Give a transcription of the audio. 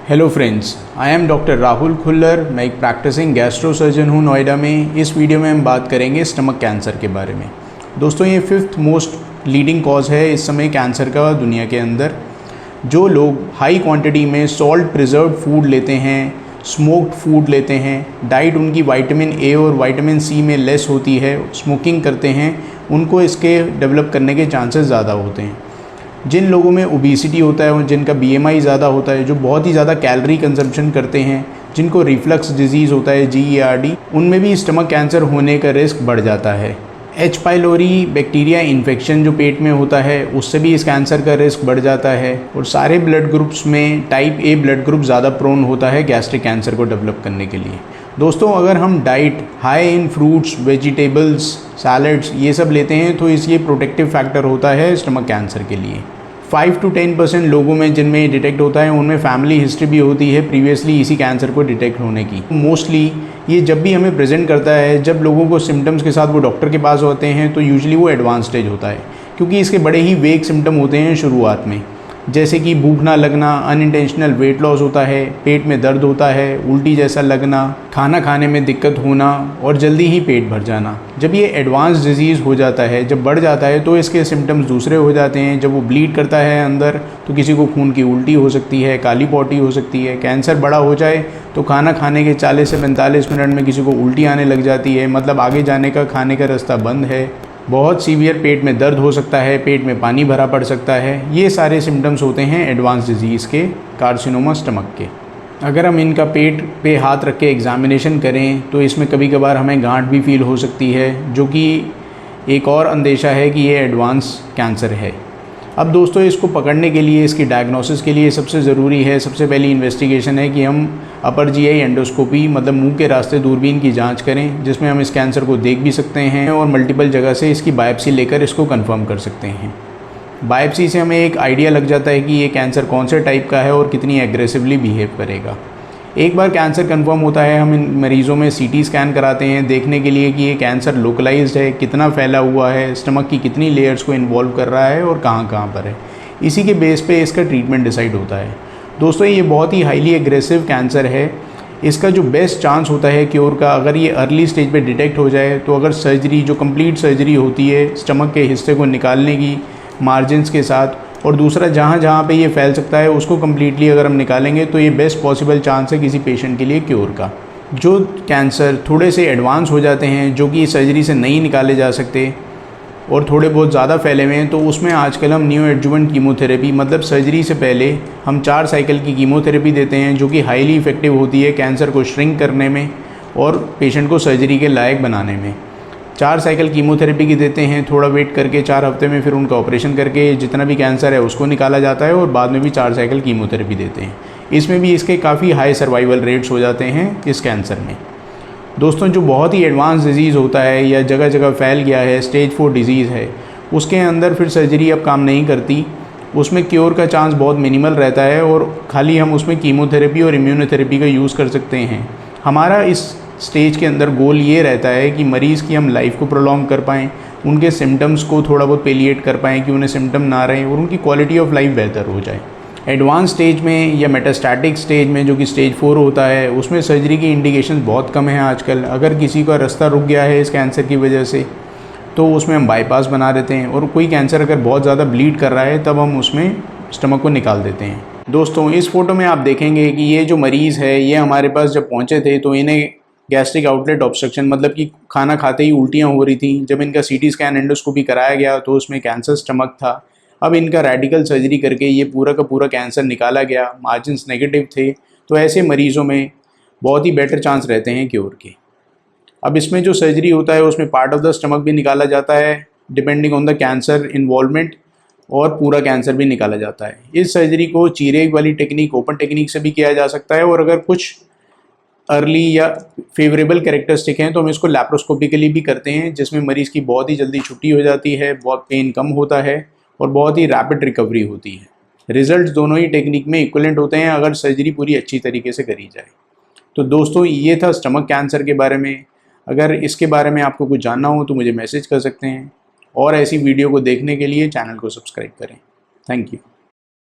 Hello friends, I am doctor Rahul Khullar. मैं एक practising gastro surgeon हूँ नोएडा में। इस वीडियो में हम बात करेंगे स्टमक कैंसर के बारे में। दोस्तों, ये 5th मोस्ट लीडिंग कॉज है इस समय कैंसर का दुनिया के अंदर। जो लोग हाई क्वांटिटी में सॉल्ट प्रिजर्व्ड फूड लेते हैं, स्मोक्ड फूड लेते हैं, डाइट उनकी विटामिन ए और विटामिन सी में लेस होती है, स्मोकिंग करते हैं, उनको इसके डेवलप करने के चांसेस ज़्यादा होते हैं। जिन लोगों में ओबेसिटी होता है और जिनका बीएमआई ज़्यादा होता है, जो बहुत ही ज़्यादा कैलोरी कंजम्पशन करते हैं, जिनको रिफ्लक्स डिजीज़ होता है GERD, उनमें भी स्टमक कैंसर होने का रिस्क बढ़ जाता है। एच पाइलोरी बैक्टीरिया इन्फेक्शन जो पेट में होता है, उससे भी इस कैंसर का रिस्क बढ़ जाता है। और सारे ब्लड ग्रुप्स में टाइप ए ब्लड ग्रुप ज़्यादा प्रोन होता है गैस्ट्रिक कैंसर को डेवलप करने के लिए। दोस्तों, अगर हम diet high in fruits, vegetables, salads ये सब लेते हैं तो ये प्रोटेक्टिव फैक्टर होता है स्टमक कैंसर के लिए। 5 to 10% लोगों में जिनमें डिटेक्ट होता है, उनमें फैमिली हिस्ट्री भी होती है प्रीवियसली इसी कैंसर को डिटेक्ट होने की। मोस्टली ये जब भी हमें प्रेजेंट करता है, जब लोगों को सिम्टम्स के साथ वो डॉक्टर के पास होते हैं, तो यूजुअली वो एडवांस स्टेज होता है, क्योंकि इसके बड़े ही वेग सिम्टम होते हैं शुरुआत में, जैसे कि भूख ना लगना, अनइंटेंशनल वेट लॉस होता है, पेट में दर्द होता है, उल्टी जैसा लगना, खाना खाने में दिक्कत होना और जल्दी ही पेट भर जाना। जब ये एडवांस डिजीज़ हो जाता है, जब बढ़ जाता है, तो इसके सिम्टम्स दूसरे हो जाते हैं। जब वो ब्लीड करता है अंदर, तो किसी को खून की उल्टी हो सकती है, काली पॉटी हो सकती है। कैंसर बड़ा हो जाए तो खाना खाने के 40 से 45 मिनट में किसी को उल्टी आने लग जाती है, मतलब आगे जाने का खाने का रास्ता बंद है। बहुत सीवियर पेट में दर्द हो सकता है, पेट में पानी भरा पड़ सकता है। ये सारे सिम्टम्स होते हैं एडवांस डिजीज़ के, कार्सिनोमा स्टमक के। अगर हम इनका पेट पे हाथ रख के एग्जामिनेशन करें तो इसमें कभी कभार हमें गांठ भी फील हो सकती है, जो कि एक और अंदेशा है कि ये एडवांस कैंसर है। अब दोस्तों, इसको पकड़ने के लिए, इसकी डायग्नोसिस के लिए सबसे ज़रूरी है, सबसे पहली इन्वेस्टिगेशन है कि हम अपर जीआई एंडोस्कोपी, मतलब मुंह के रास्ते दूरबीन की जांच करें, जिसमें हम इस कैंसर को देख भी सकते हैं और मल्टीपल जगह से इसकी बायोप्सी लेकर इसको कंफर्म कर सकते हैं। बायोप्सी से हमें एक आइडिया लग जाता है कि ये कैंसर कौन से टाइप का है और कितनी एग्रेसिवली बिहेव करेगा। एक बार कैंसर कंफर्म होता है, हम इन मरीज़ों में CT स्कैन कराते हैं देखने के लिए कि ये कैंसर लोकलाइज्ड है, कितना फैला हुआ है, स्टमक की कितनी लेयर्स को इन्वॉल्व कर रहा है और कहाँ कहाँ पर है। इसी के बेस पे इसका ट्रीटमेंट डिसाइड होता है। दोस्तों, ये बहुत ही हाईली एग्रेसिव कैंसर है। इसका जो बेस्ट चांस होता है क्योर का, अगर ये अर्ली स्टेज पे डिटेक्ट हो जाए, तो अगर सर्जरी, जो कंप्लीट सर्जरी होती है स्टमक के हिस्से को निकालने की मार्जिन्स के साथ, और दूसरा जहाँ जहाँ पे ये फैल सकता है उसको कम्प्लीटली अगर हम निकालेंगे, तो ये बेस्ट पॉसिबल चांस है किसी पेशेंट के लिए क्योर का। जो कैंसर थोड़े से एडवांस हो जाते हैं, जो कि सर्जरी से नहीं निकाले जा सकते और थोड़े बहुत ज़्यादा फैले हुए हैं, तो उसमें आजकल हम न्यू एडजुवेंट कीमोथेरेपी, मतलब सर्जरी से पहले हम 4 साइकिल की कीमोथेरेपी देते हैं, जो कि हाईली इफेक्टिव होती है कैंसर को श्रिंक करने में और पेशेंट को सर्जरी के लायक बनाने में। 4 साइकिल कीमोथेरेपी की देते हैं, थोड़ा वेट करके 4 हफ्ते में फिर उनका ऑपरेशन करके जितना भी कैंसर है उसको निकाला जाता है, और बाद में भी 4 साइकिल कीमोथेरेपी देते हैं। इसमें भी इसके काफ़ी हाई सर्वाइवल रेट्स हो जाते हैं इस कैंसर में। दोस्तों, जो बहुत ही एडवांस डिजीज़ होता है या जगह जगह फैल गया है, स्टेज 4 डिजीज़ है, उसके अंदर फिर सर्जरी अब काम नहीं करती। उसमें क्योर का चांस बहुत मिनिमल रहता है और खाली हम उसमें कीमोथेरेपी और इम्यूनोथेरेपी का यूज़ कर सकते हैं। हमारा इस स्टेज के अंदर गोल ये रहता है कि मरीज़ की हम लाइफ को प्रोलॉन्ग कर पाएँ, उनके सिम्टम्स को थोड़ा बहुत पेलिएट कर पाएँ कि उन्हें सिम्टम ना रहें और उनकी क्वालिटी ऑफ लाइफ बेहतर हो जाए। एडवांस स्टेज में या मेटास्टैटिक स्टेज में, जो कि स्टेज 4 होता है, उसमें सर्जरी की इंडिकेशन बहुत कम है आजकल। अगर किसी का रास्ता रुक गया है इस कैंसर की वजह से, तो उसमें हम बाईपास बना देते हैं, और कोई कैंसर अगर बहुत ज़्यादा ब्लीड कर रहा है, तब हम उसमें स्टमक को निकाल देते हैं। दोस्तों, इस फोटो में आप देखेंगे कि ये जो मरीज़ है, ये हमारे पास जब पहुँचे थे तो इन्हें गैस्ट्रिक आउटलेट ऑब्स्ट्रक्शन, मतलब कि खाना खाते ही उल्टियाँ हो रही थी। जब इनका CT स्कैन एंडोस्कोपी कराया गया तो उसमें कैंसर स्टमक था। अब इनका रेडिकल सर्जरी करके ये पूरा का पूरा कैंसर निकाला गया, मार्जिन्स नेगेटिव थे। तो ऐसे मरीज़ों में बहुत ही बेटर चांस रहते हैं क्योर के। अब इसमें जो सर्जरी होता है उसमें पार्ट ऑफ द स्टमक भी निकाला जाता है depending on the cancer involvement, और पूरा कैंसर भी निकाला जाता है। इस सर्जरी को चीरे वाली टेक्निक, ओपन टेक्निक से भी किया जा सकता है, और अगर कुछ अर्ली या फेवरेबल कैरेक्टरिस्टिक हैं तो हम इसको लैप्रोस्कोपिकली भी करते हैं, जिसमें मरीज़ की बहुत ही जल्दी छुट्टी हो जाती है, बहुत पेन कम होता है और बहुत ही रैपिड रिकवरी होती है। रिजल्ट्स दोनों ही टेक्निक में इक्विवेलेंट होते हैं अगर सर्जरी पूरी अच्छी तरीके से करी जाए। तो दोस्तों, ये था स्टमक कैंसर के बारे में। अगर इसके बारे में आपको कुछ जानना हो तो मुझे मैसेज कर सकते हैं, और ऐसी वीडियो को देखने के लिए चैनल को सब्सक्राइब करें। Thank you.